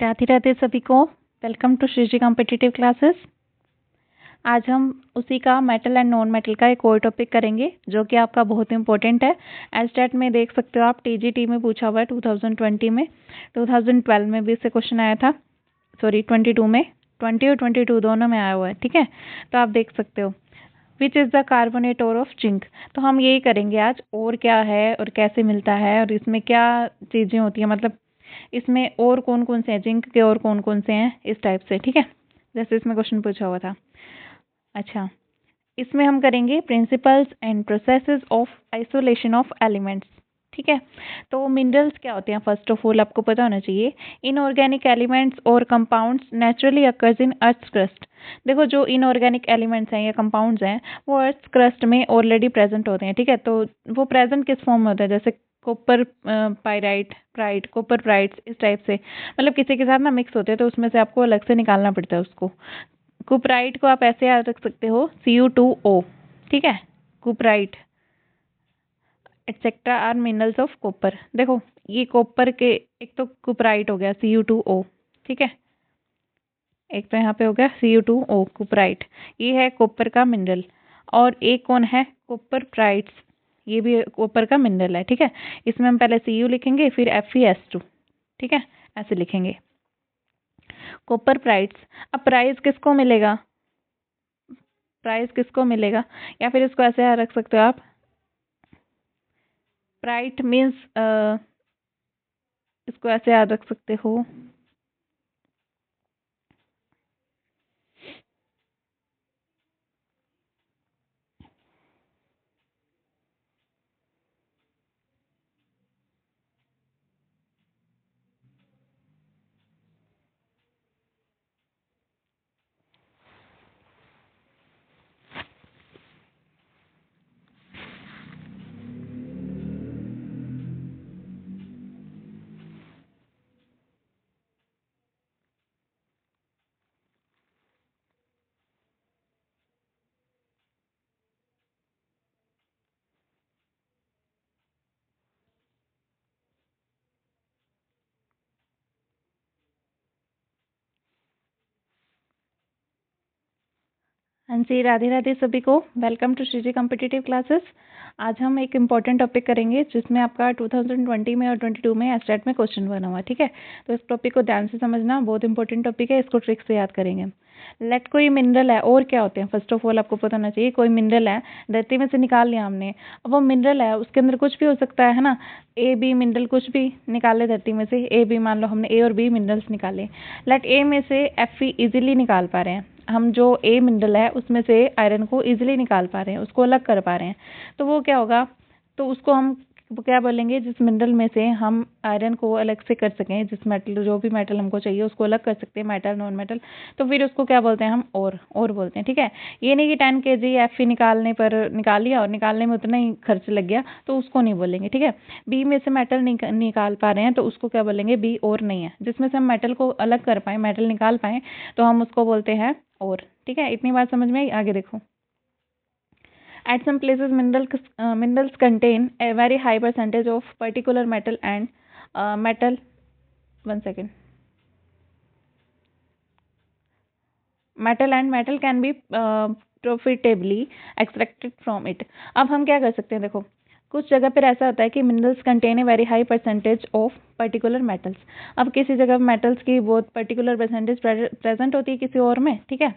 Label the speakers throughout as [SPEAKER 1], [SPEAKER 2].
[SPEAKER 1] राधे राधे सभी को। Welcome to Shriji competitive classes. आज हम उसी का मेटल एंड नॉन मेटल का एक और टॉपिक करेंगे जो कि आपका बहुत इंपॉर्टेंट है। एस्टेट में देख सकते हो आप, टीजीटी में पूछा हुआ है 2020 में, 2012 में भी इससे क्वेश्चन आया था, सॉरी 22 में, 20 और 22 दोनों में आया हुआ है। ठीक है, तो आप देख सकते हो which is the carbonate ore of zinc. तो हम यही करेंगे आज, और क्या है और कैसे मिलता है और इसमें क्या चीज़ें होती हैं, मतलब इसमें और कौन कौन से हैं, जिंक के और कौन कौन से हैं, इस टाइप से। ठीक है, जैसे इसमें क्वेश्चन पूछा हुआ था। अच्छा, इसमें हम करेंगे principles and processes of isolation of elements. ठीक है, तो मिनरल्स क्या होते हैं फर्स्ट ऑफ ऑल आपको पता होना चाहिए। इनऑर्गेनिक एलिमेंट्स और compounds naturally occurs in earth crust. देखो, जो इनऑर्गेनिक एलिमेंट्स हैं या कंपाउंड्स हैं वो अर्थ क्रस्ट में ऑलरेडी प्रेजेंट होते हैं। ठीक है, तो वो प्रेजेंट किस फॉर्म में होते हैं, जैसे copper pyrite, pride, copper prides, इस टाइप से, मतलब किसी के साथ ना मिक्स होते हैं, तो उसमें से आपको अलग से निकालना पड़ता है उसको। कुपराइट को आप ऐसे याद रख सकते हो, Cu2O। ठीक है, cuprite etcetera are minerals of copper. देखो, ये कॉपर के, एक तो कुपराइट हो गया Cu2O। ठीक है, एक तो यहाँ पे हो गया Cu2O कुपराइट, ये है कॉपर का मिनरल। और एक कौन है, कॉपर प्राइड्स, ये भी कॉपर का मिनरल है। ठीक है, इसमें हम पहले Cu लिखेंगे फिर FeS2। ठीक है, ऐसे लिखेंगे कॉपर प्राइड्स। अब प्राइस किसको मिलेगा, प्राइस किसको मिलेगा, या फिर इसको ऐसे रख सकते हो आप, प्राइट मीन्स, इसको ऐसे याद रख सकते हो, हाँ जी, राधे राधे सभी को। Welcome to Shriji competitive classes. आज हम एक इम्पॉर्टेंट टॉपिक करेंगे जिसमें आपका 2020 में और 22 में एस्टेट में क्वेश्चन बना हुआ है। ठीक है, तो इस टॉपिक को ध्यान से समझना, बहुत इंपॉर्टेंट टॉपिक है, इसको ट्रिक से याद करेंगे। लेट कोई मिनरल है, और क्या होते हैं फर्स्ट ऑफ ऑल आपको पता होना चाहिए। कोई मिनरल है, धरती में से निकाल लिया हमने, अब वो मिनरल है, उसके अंदर कुछ भी हो सकता है ना, ए बी मिनरल कुछ भी निकाले धरती में से, ए बी, मान लो हमने ए और बी मिनरल्स निकाले। लेट ए में से Fe इजीली निकाल पा रहे हैं हम, जो ए मिनरल है उसमें से आयरन को इजीली निकाल पा रहे हैं, उसको अलग कर पा रहे हैं, तो वो क्या होगा, तो उसको हम क्या बोलेंगे, जिस मिनरल में से हम आयरन को अलग से कर सकें, जिस मेटल, जो भी मेटल हमको चाहिए उसको अलग कर सकते हैं, मेटल नॉन मेटल, तो फिर उसको क्या बोलते हैं हम, और बोलते हैं। ठीक है, ये नहीं कि 10 kg Fe निकालने पर निकाल लिया और निकालने में उतना ही खर्च लग गया, तो उसको नहीं बोलेंगे। ठीक है, बी में से मेटल निकाल पा रहे हैं तो उसको क्या बोलेंगे, बी और नहीं है। जिसमें से हम मेटल को अलग कर पाए, मेटल निकाल पाए, तो हम उसको बोलते हैं और। ठीक है, इतनी बात समझ में आई। आगे देखो, at some places minerals contain a very high percentage of particular metal and metal, one second, metal can be profitably extracted from it। अब हम क्या कर सकते हैं, देखो कुछ जगह पर ऐसा होता है कि minerals contain a very high percentage of particular metals. अब किसी जगह मेटल्स की बहुत पर्टिकुलर परसेंटेज प्रेजेंट होती है किसी और में, ठीक है,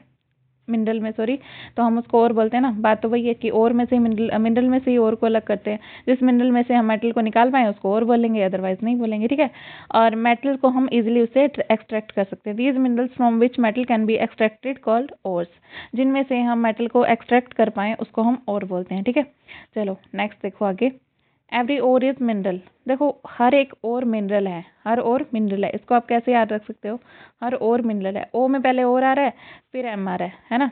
[SPEAKER 1] मिनरल में, सॉरी, तो हम उसको और बोलते हैं ना। बात तो वही है कि और में से मिनरल में से ही और को अलग करते हैं, जिस मिनरल में से हम मेटल को निकाल पाए उसको और बोलेंगे, अदरवाइज नहीं बोलेंगे। ठीक है, और मेटल को हम इजीली उससे एक्सट्रैक्ट कर सकते हैं। These minerals from which metal can be extracted called ores. जिनमें से हम मेटल को एक्सट्रैक्ट कर पाए उसको हम और बोलते हैं। ठीक है, चलो नेक्स्ट देखो आगे। Every ore is mineral. देखो, हर एक और मिनरल है, हर और मिनरल है, इसको आप कैसे याद रख सकते हो, हर और मिनरल है, ओ में पहले और आ रहा है फिर एम आ रहा है ना,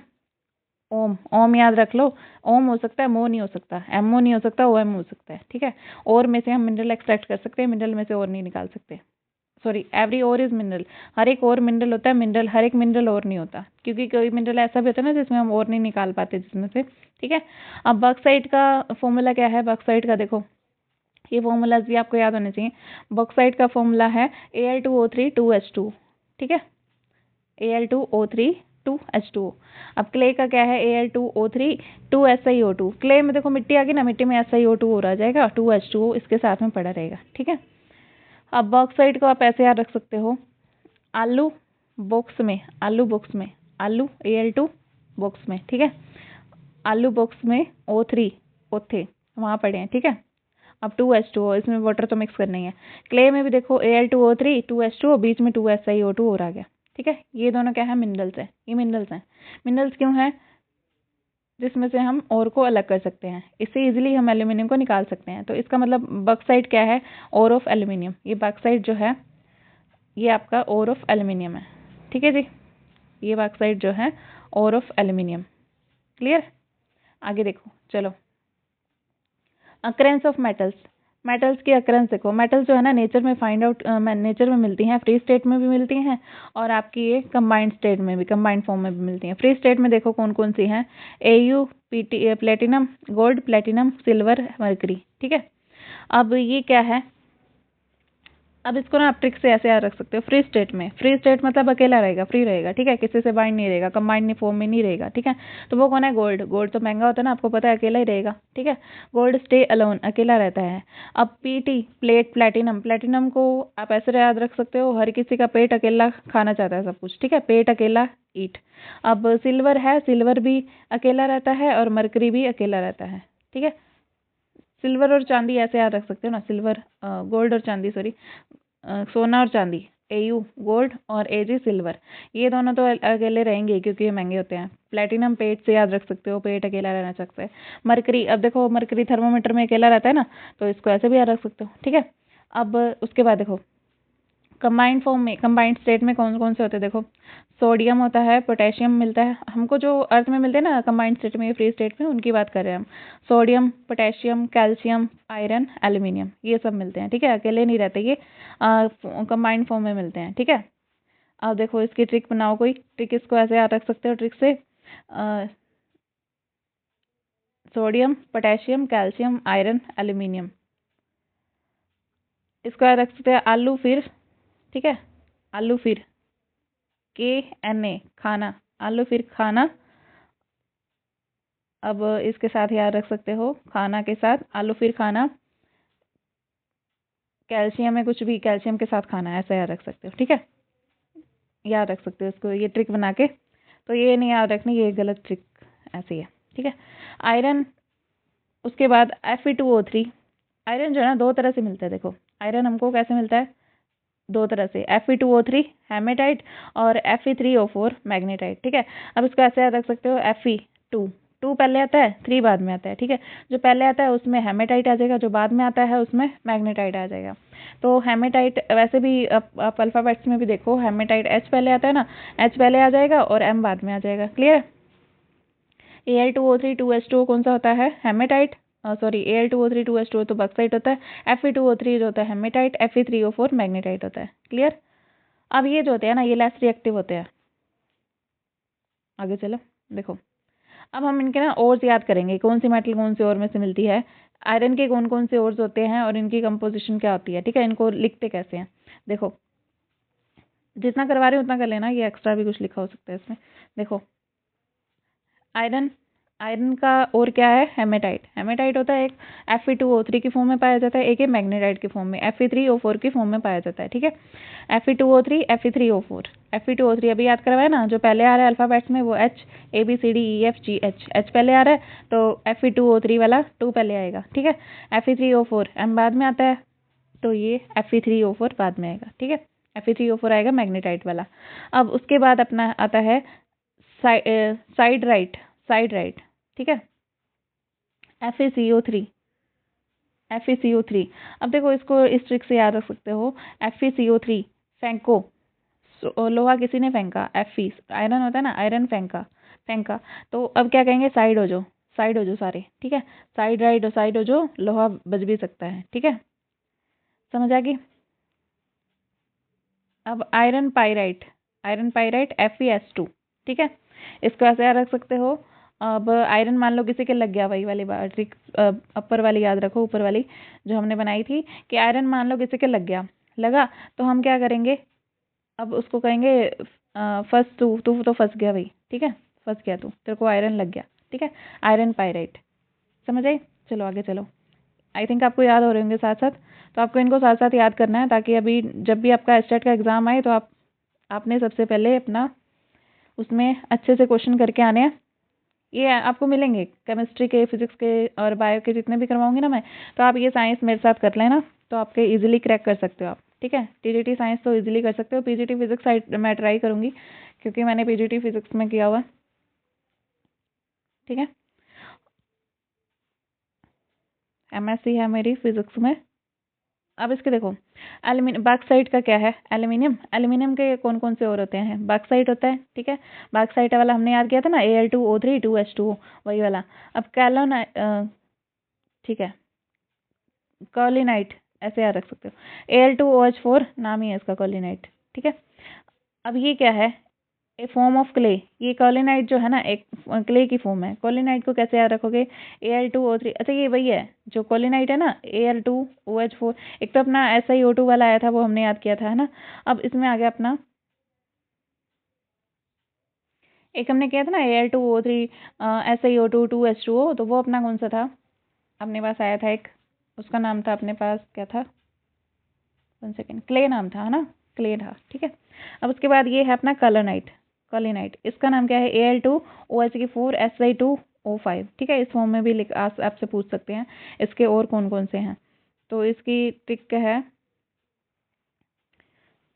[SPEAKER 1] ओम, ओम याद रख लो, ओम हो सकता है, मो नहीं हो सकता, एमओ नहीं हो सकता, ओ एम हो सकता है। ठीक है, और में से हम मिनरल एक्सट्रैक्ट कर सकते हैं, मिनरल में से और नहीं निकाल सकते। सॉरी, एवरी और इज मिनरल, हर एक और मिनरल होता है, मिनरल, हर एक मिनरल और नहीं होता, क्योंकि कोई मिनरल ऐसा भी होता है ना जिसमें हम और नहीं निकाल पाते जिसमें से। ठीक है, अब बॉक्साइट का फॉर्मूला क्या है, बॉक्साइट का देखो, ये फॉर्मूलाज भी आपको याद होने चाहिए। बॉक्साइट का फॉर्मूला है Al2O3 2H2। ठीक है, Al2O3 2H2O। अब क्ले का क्या है, Al2O3 2SiO2। क्ले में देखो मिट्टी आ गई ना, मिट्टी में SiO2 हो रहा जाएगा, 2H2O इसके साथ में पड़ा रहेगा। ठीक है, अब बॉक्साइट को आप ऐसे याद रख सकते हो, आलू बॉक्स में, आलू बॉक्स में, आलू Al2 बॉक्स में, ठीक है, आलू बॉक्स में O3 ओथे वहाँ पड़े हैं। ठीक है, अब 2H2O, इसमें वाटर तो मिक्स करनी है। क्ले में भी देखो Al2O3 2H2O, बीच में 2SiO2 और आ गया। ठीक है, ये दोनों क्या है, मिनरल्स हैं। ये मिनरल्स हैं। मिनरल्स क्यों हैं, जिसमें से हम ओर को अलग कर सकते हैं, इससे इजीली हम एल्यूमिनियम को निकाल सकते हैं। तो इसका मतलब बॉक्साइट क्या है, ओर ऑफ एल्यूमिनियम। ये बॉक्साइट जो है ये आपका ओर ऑफ एल्यूमिनियम है। ठीक है जी, ये बॉक्साइट जो है ओर ऑफ एल्यूमिनियम। क्लियर, आगे देखो चलो, अकरेंस ऑफ मेटल्स। मेटल्स की अकरेंस देखो, मेटल्स जो है ना नेचर में फाइंड आउट, नेचर में मिलती हैं, फ्री स्टेट में भी मिलती हैं और आपकी ये कंबाइंड स्टेट में भी, कंबाइंड फॉर्म में भी मिलती हैं। फ्री स्टेट में देखो कौन कौन सी हैं, Au platinum, gold, platinum, silver, mercury. ठीक है, अब ये क्या है, अब इसको ना आप ट्रिक से ऐसे याद रख सकते हो, फ्री स्टेट में, फ्री स्टेट मतलब अकेला रहेगा, फ्री रहेगा। ठीक है, किसी से बाइंड नहीं रहेगा, कंबाइंड फॉर्म में नहीं रहेगा। ठीक है, तो वो कौन है, गोल्ड। गोल्ड तो महंगा होता है ना, आपको पता है, अकेला ही रहेगा। ठीक है, गोल्ड स्टे अलोन, अकेला रहता है। अब Pt प्लेट, प्लेटिनम, प्लेटिनम को आप ऐसे याद रख सकते हो, हर किसी का पेट अकेला खाना चाहता है सब कुछ। ठीक है, पेट अकेला ईट। अब सिल्वर है, सिल्वर भी अकेला रहता है और मरकरी भी अकेला रहता है। ठीक है, सिल्वर और चांदी ऐसे याद रख सकते हो ना, सिल्वर गोल्ड और चांदी, सॉरी सोना और चांदी, Au गोल्ड और Ag सिल्वर, ये दोनों तो अकेले रहेंगे क्योंकि ये महंगे होते हैं। प्लेटिनम पेट से याद रख सकते हो, पेट अकेला रहना सकता है। मरकरी, अब देखो मरकरी थर्मोमीटर में अकेला रहता है ना, तो इसको ऐसे भी याद रख सकते हो। ठीक है, अब उसके बाद देखो कंबाइंड फॉर्म में, कंबाइंड स्टेट में कौन कौन से होते हैं, देखो सोडियम होता है, पोटेशियम मिलता है हमको, जो अर्थ में मिलते हैं ना कंबाइंड स्टेट में, फ्री स्टेट में, उनकी बात कर रहे हैं हम। Sodium, potassium, calcium, iron, aluminium, ये सब मिलते हैं। ठीक है, अकेले नहीं रहते ये, कंबाइंड फॉर्म में मिलते हैं। ठीक है, अब देखो इसकी ट्रिक बनाओ, कोई ट्रिक, इसको ऐसे याद रख सकते हो ट्रिक से, sodium, potassium, calcium, iron, aluminium, इसको याद रख सकते हैं। आलू फिर, ठीक है, आलू फिर KNA, खाना, आलू फिर खाना। अब इसके साथ याद रख सकते हो, खाना के साथ आलू फिर खाना, कैल्शियम है कुछ भी, कैल्शियम के साथ खाना, ऐसा याद रख सकते हो। ठीक है, याद रख सकते हो इसको, ये ट्रिक बना के। तो ये नहीं याद रखनी, ये गलत ट्रिक, ऐसी है। ठीक है, आयरन, उसके बाद Fe2O3। आयरन जो है ना दो तरह से मिलता है, देखो आयरन हमको कैसे मिलता है, दो तरह से, Fe2O3 हेमेटाइट और Fe3O4 मैग्नेटाइट। ठीक है, अब इसको ऐसे याद रख सकते हो, Fe2, 2 पहले आता है, 3 बाद में आता है। ठीक है, जो पहले आता है उसमें हेमेटाइट आ जाएगा, जो बाद में आता है उसमें मैग्नेटाइट आ जाएगा। तो हेमेटाइट वैसे भी आप अल्फ़ाबेट्स में भी देखो, हेमेटाइट H पहले आता है ना, H पहले आ जाएगा और M बाद में आ जाएगा। क्लियर, Al2O3 2H2O कौन सा होता है, हेमेटाइट, सॉरी Al2O3 2H2O तो बॉक्साइट होता है। Fe2O3 जो होता है हेमेटाइट, Fe3O4 मैग्नेटाइट होता है। क्लियर, अब ये जो होते हैं ना, ये लेस रिएक्टिव होते हैं। आगे चलो देखो, अब हम इनके ना ओर्स याद करेंगे, कौन सी मेटल कौन से ओर में से मिलती है, आयरन के कौन कौन से ओर्स होते हैं और इनकी कंपोजिशन क्या होती है। ठीक है, इनको लिखते कैसे हैं, देखो जितना करवा रहे हो उतना कर लेना, ये एक्स्ट्रा भी कुछ लिखा हो सकता है इसमें। देखो आयरन, आयरन का और क्या है, हेमेटाइट, हेमेटाइट होता है एक, Fe2O3 की फॉर्म में पाया जाता है, एक है मैग्नेटाइट की फॉर्म में, Fe3O4 की फॉर्म में पाया जाता है। ठीक है, Fe2O3 Fe3O4, Fe2O3 अभी याद करवाया ना, जो पहले आ रहा है अल्फाबेट्स में वो H, ABCDEFGH, H पहले आ रहा है तो Fe2O3 वाला 2 पहले आएगा। ठीक है, Fe3O4 M बाद में आता है, तो ये Fe3O4 बाद में आएगा। ठीक है, Fe3O4 आएगा मैग्नेटाइट वाला। अब उसके बाद अपना आता है साइड राइट, साइड राइट। ठीक है, FeCO3, FeCO3, अब देखो इसको इस ट्रिक से याद रख सकते हो, FeCO3 फेंको, लोहा किसी ने फेंका, Fe आयरन होता है ना, आयरन फेंका, फेंका, तो अब क्या कहेंगे, साइड हो जाओ, साइड हो जाओ सारे। ठीक है, साइड राइट और साइड हो जाओ, लोहा बच भी सकता है। ठीक है, समझ आ गई। अब iron pyrite, iron pyrite FeS2। ठीक है, इसको ऐसे याद रख सकते हो। अब आयरन मान लो किसी के लग गया, वही वाली बात ट्रिक, अपर वाली याद रखो, ऊपर वाली जो हमने बनाई थी, कि आयरन मान लो किसी के लग गया, लगा तो हम क्या करेंगे, अब उसको कहेंगे फर्स्ट तू तू तो फंस गया भाई, ठीक है, फंस गया तू, तेरे को आयरन लग गया, ठीक है, आयरन पायराइट। समझ आई? चलो आगे चलो। आई थिंक आपको याद हो रहे होंगे साथ साथ, तो आपको इनको साथ साथ याद करना है ताकि अभी जब भी आपका एस्टेट का एग्जाम आए तो आपने सबसे पहले अपना उसमें अच्छे से क्वेश्चन करके आने हैं। ये आपको मिलेंगे केमिस्ट्री के, फिजिक्स के और बायो के, जितने भी करवाऊंगी ना मैं, तो आप ये साइंस मेरे साथ कर लेना, तो आपके इजीली क्रैक कर सकते हो आप, ठीक है। टीजीटी साइंस तो इजीली कर सकते हो। पीजीटी फिजिक्स मैं ट्राई करूंगी क्योंकि मैंने पीजीटी फिजिक्स में किया हुआ, ठीक है। एमएससी है मेरी फिजिक्स में। अब इसके देखो, बॉक्साइट का क्या है, एल्यूमिनियम। एल्यूमिनियम के कौन कौन से और होते हैं, बॉक्साइट होता है, ठीक है। बॉक्साइट वाला हमने याद किया था ना, Al2O3 2H2O, वही वाला। अब कैलोन, ठीक है, कॉलिनाइट ऐसे याद रख सकते हो। Al2OH4 नाम ही है इसका, कॉलिनाइट, ठीक है। अब ये क्या है, ए फॉर्म ऑफ क्ले। ये कॉलिनाइट जो है ना, एक क्ले की फॉर्म है। कॉलिनाइट को कैसे याद रखोगे, Al2O3, अच्छा ये वही है जो कॉलिनाइट है ना, Al2OH4। एक तो अपना SiO2 वाला आया था, वो हमने याद किया था, है ना। अब इसमें आ गया अपना, एक हमने किया था ना Al2O3 SiO2 2H2O, तो वो अपना कौन सा था, अपने पास आया था एक, उसका नाम था अपने पास, क्या था, 1 सेकेंड, क्ले नाम था, है ना, क्ले था, ठीक है। अब उसके बाद ये है अपना कॉलिनाइट। कॉलिनाइट इसका नाम क्या है, Al2OH4 Si2O5, ठीक है। इस फॉर्म में भी आपसे पूछ सकते हैं इसके और कौन कौन से हैं। तो इसकी ट्रिक है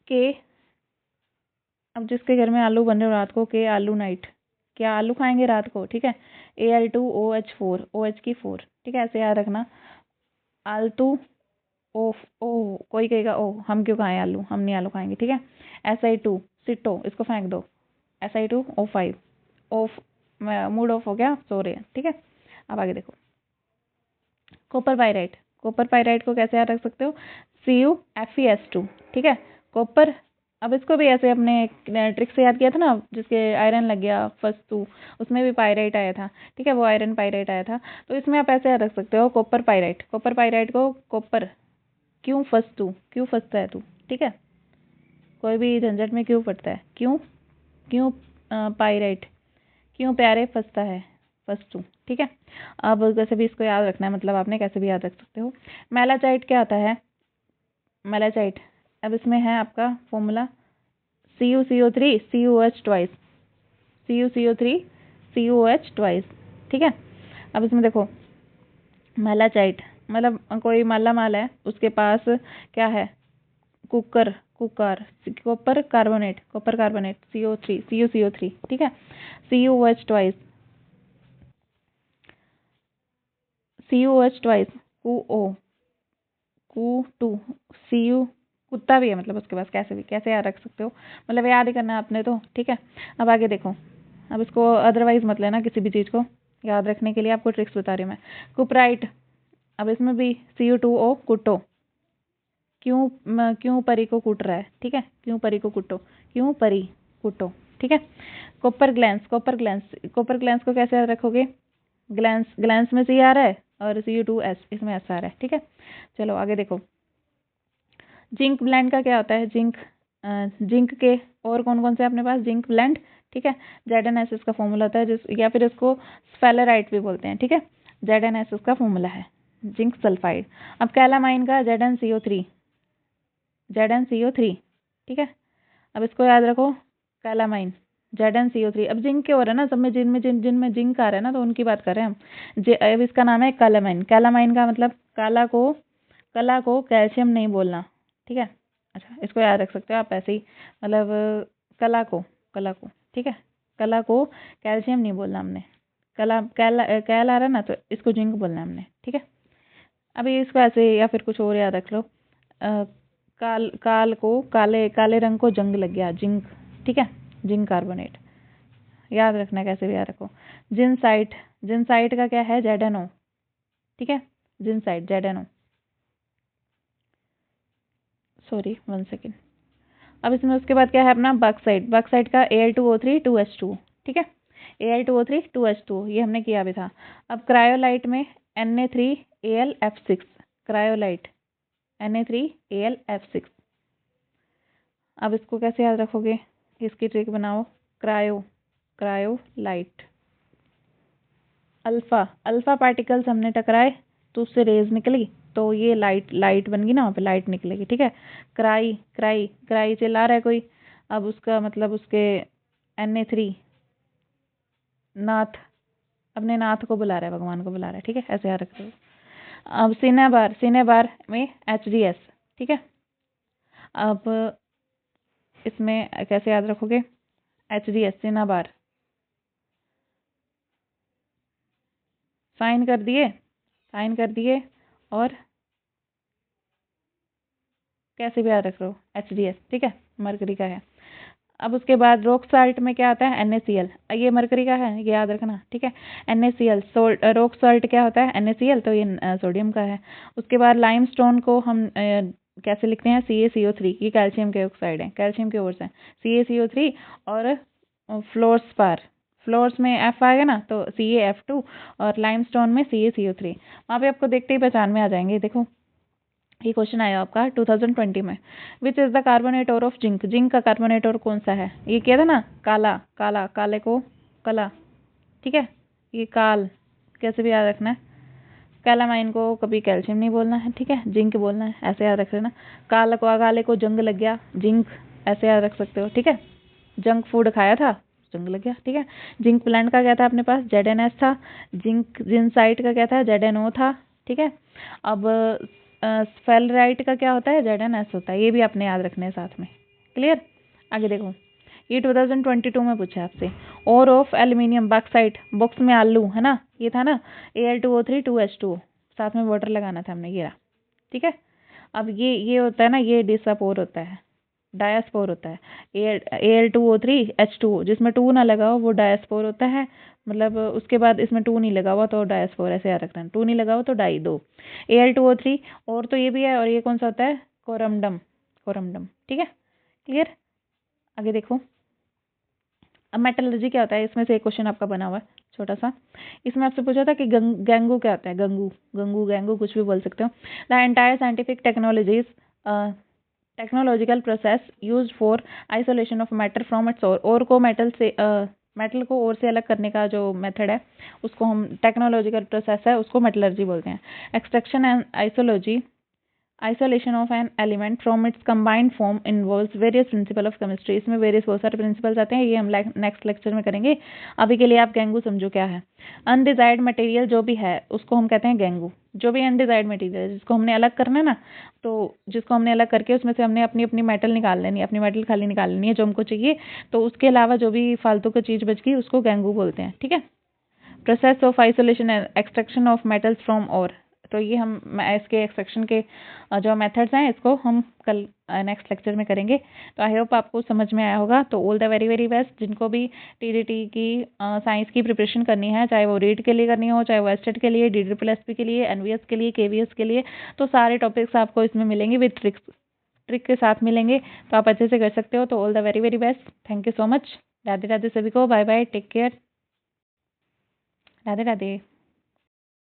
[SPEAKER 1] कि अब जिसके घर में आलू बन रहे हो रात को, के आलू नाइट, क्या आलू खाएंगे रात को, ठीक है। Al2OH4, OH की 4, ठीक है, ऐसे याद रखना। आलतू ओ, ओ कोई कहेगा ओ हम क्यों खाएं आलू, हम नहीं आलू खाएंगे, ठीक है। Si2 सिटो, इसको फेंक दो। Si2O5, ऑफ, मूड ऑफ हो गया, सो रहे हैं, ठीक है। अब आगे देखो, कॉपर पाइराइट। कॉपर पाइराइट को कैसे याद रख सकते हो, CuFeS2, ठीक है, कॉपर। अब इसको भी ऐसे अपने ट्रिक से याद किया था ना, जिसके आयरन लग गया फर्स्ट टू, उसमें भी पाइराइट आया था, ठीक है, वो आयरन पाइराइट आया था। तो इसमें आप ऐसे याद रख सकते हो, कॉपर पाइराइट। कॉपर पाइराइट को कॉपर, क्यों फंस तू, क्यों फंसता है तू, ठीक है, कोई भी झंझट में क्यों पड़ता है, क्यों, क्यों पाइराइट, क्यों प्यारे फंसता है, फंस तू, ठीक है। अब कैसे भी इसको याद रखना है, मतलब आपने कैसे भी याद रख सकते हो। मेलाचाइट क्या आता है, मेलाचाइट, अब इसमें है आपका formula CuCO3 CuOH twice, CuCO3 CuOH twice, ठीक है। अब इसमें देखो, मेलाचाइट मतलब कोई माला माल है, उसके पास क्या है, cooker, cooker, copper carbonate, copper carbonate, CO3 CuCO3, ठीक है, CuOH twice, CuOH twice, Q2 Cu, कुत्ता भी है मतलब उसके पास, कैसे भी, कैसे याद रख सकते हो, मतलब याद ही करना है आपने तो, ठीक है। अब आगे देखो, अब इसको अदरवाइज मत लेना, किसी भी चीज़ को याद रखने के लिए आपको ट्रिक्स बता रही हूँ मैं। कुपराइट, अब इसमें भी Cu2O कुटो, क्यों परी को कूट रहा है, ठीक है, क्यों परी को कुटो, क्यों परी कुटो, ठीक है। Copper glance, copper glance, copper glance को कैसे याद रखोगे, ग्लैंस, ग्लैंस में C आ रहा है और Cu2S, इसमें S आ रहा है, ठीक है। चलो आगे देखो, जिंक ब्लेंड का क्या होता है, जिंक के और कौन कौन से अपने पास, जिंक ब्लेंड, ठीक है, ZnS का फॉर्मूला होता है, या फिर इसको स्फेलेराइट भी बोलते हैं, ठीक है, ZnS का फॉर्मूला है, जिंक सल्फाइड। अब कैलामाइन का ZnCO3, ZnCO3, ठीक है। अब इसको याद रखो, कैलामाइन, ZnCO3। अब जिंक के हो रहा है ना सब में, जिनमें जिंक आ रहा है ना, तो उनकी बात कर रहे हैं हम। अब इसका नाम है कैलामाइन। कैलामाइन का मतलब कला को कैल्शियम नहीं बोलना, ठीक है। अच्छा, इसको याद रख सकते हो आप ऐसे ही, मतलब कला को, ठीक है, कला को कैल्शियम नहीं बोलना हमने, कैल आ रहा है ना, तो इसको जिंक बोलना है हमने, ठीक है। अभी इसको ऐसे या फिर कुछ और याद रख लो, काल को, काले काले रंग को जंग लग गया, जिंक, ठीक है, जिंक कार्बोनेट, याद रखना, कैसे भी याद रखो। जिनसाइट, जिनसाइट का क्या है, ZnO, ठीक है, जिनसाइट ZnO, सॉरी 1 सेकेंड। अब इसमें उसके बाद क्या है अपना बॉक्साइट, बॉक्साइट का Al2O3 2H2, ठीक है, Al2O3 2H2, ये हमने किया भी था। अब क्रायोलाइट में Na3Al F6, cryolite Na3Al F6, अब इसको कैसे याद रखोगे, इसकी ट्रिक बनाओ। क्रायो लाइट, अल्फा पार्टिकल्स हमने टकराए तो उससे रेज निकली, तो ये लाइट बन गई ना, वहाँ पे लाइट निकलेगी। ठीक है। क्राई चिल्ला रहा है कोई, अब उसका मतलब उसके Na3 नाथ, अपने नाथ को बुला रहा है, भगवान को बुला रहा है। ठीक है, ऐसे याद रखो। अब सिनेबार में HDS। ठीक है। अब इसमें कैसे याद रखोगे, HDS सिनेबार, साइन कर दिए और कैसे भी याद रख लो HDS। ठीक है, मरकरी का है। अब उसके बाद रॉक साल्ट में क्या आता है, NaCl, ये मरकरी का है, ये याद रखना। ठीक है, NaCl रॉक साल्ट क्या होता है, NaCl, तो ये सोडियम का है। उसके बाद लाइमस्टोन को हम कैसे लिखते हैं, CaCO3, ये कैल्शियम के ऑक्साइड है, कैल्शियम के ओर से CaCO3। और फ्लोर्स में F आएगा ना, तो CaF2, और लाइमस्टोन में CaCO3। वहाँ पे आपको देखते ही पहचान में आ जाएंगे। देखो ये क्वेश्चन आया आपका 2020 में। Which is the carbonator of zinc, zinc का कार्बोनेटर कौन सा है, ये किया था ना, काले को कला। ठीक है, ये काल कैसे भी याद रखना है, कैलामाइन को कभी कैल्शियम नहीं बोलना है। ठीक है, जिंक बोलना है, ऐसे याद रख लेना। काले को जंग लग गया, जिंक, ऐसे याद रख सकते हो। ठीक है, जंक फूड खाया था, जंग लग गया। ठीक है, जिंक प्लांट का क्या था अपने पास, ZNS था। जिंसाइट का क्या था, ZNO था। ठीक है, अब स्फेलराइट का क्या होता है, ZNS होता है। ये भी आपने याद रखने हैं साथ में। क्लियर। आगे देखो, ये 2022 में पूछा है आपसे। और ऑफ एल्यूमिनियम बॉक्साइट, बॉक्स में आलू है ना, ये था ना, Al2O3 2H2O, साथ में वाटर लगाना था हमने, ये रहा। ठीक है, अब ये होता है ना, ये डिसपोर होता है, डायस्पोर होता है। Al2O3 H2O, जिसमें 2 ना लगा हो वो डायस्पोर होता है, मतलब उसके बाद इसमें 2 नहीं लगा हुआ तो डायस्पोर, ऐसे याद रखना। 2 नहीं लगा हुआ तो डाई, 2 Al2O3। और तो ये भी है, और ये कौन सा होता है, कोरमडम। ठीक है, क्लियर। आगे देखो, अब मेटलर्जी क्या होता है, इसमें से एक क्वेश्चन आपका बना हुआ है छोटा सा। इसमें आपसे पूछा था कि गैंगू क्या होता है, गैंगू कुछ भी बोल सकते हो। The entire scientific technological process used for isolation of matter from its और को मेटल को और से अलग करने का जो मेथड है, उसको हम टेक्नोलॉजिकल प्रोसेस है, उसको मेटलर्जी बोलते हैं। Extraction and isolation of an element from its combined form involves various principle of chemistry. इसमें वेरियस बहुत सारे प्रिंसिपल्स आते हैं, ये हम नेक्स्ट लेक्चर में करेंगे। अभी के लिए आप गैंगू समझो क्या है। अनडिजायर्ड मटेरियल जो भी है उसको हम कहते हैं गैंगू। जो भी अनडिजायर्ड मटेरियल जिसको हमने अलग करना है ना, तो जिसको हमने अलग करके उसमें से हमने अपनी अपनी मेटल निकाल लेनी है, अपनी मेटल खाली निकाल लेनी है जो हमको चाहिए, तो उसके अलावा जो भी फालतू की चीज़ बच गई उसको गैंगू बोलते हैं। ठीक है, process of isolation and extraction of metals from और, तो ये हम इसके एक्सट्रैक्शन के जो मेथड्स हैं इसको हम कल नेक्स्ट लेक्चर में करेंगे। तो आई होप आपको समझ में आया होगा। तो all the very very best जिनको भी TDT की साइंस की प्रिपरेशन करनी है, चाहे वो रीड के लिए करनी हो, चाहे वो एस्टेट के लिए, DSSP के लिए, NVS के लिए, KVS के लिए, तो सारे टॉपिक्स आपको इसमें मिलेंगे विद ट्रिक के साथ मिलेंगे, तो आप अच्छे से कर सकते हो। तो all the very very best, thank you so much. Radhe Radhe सभी को, bye bye, take care, Radhe Radhe.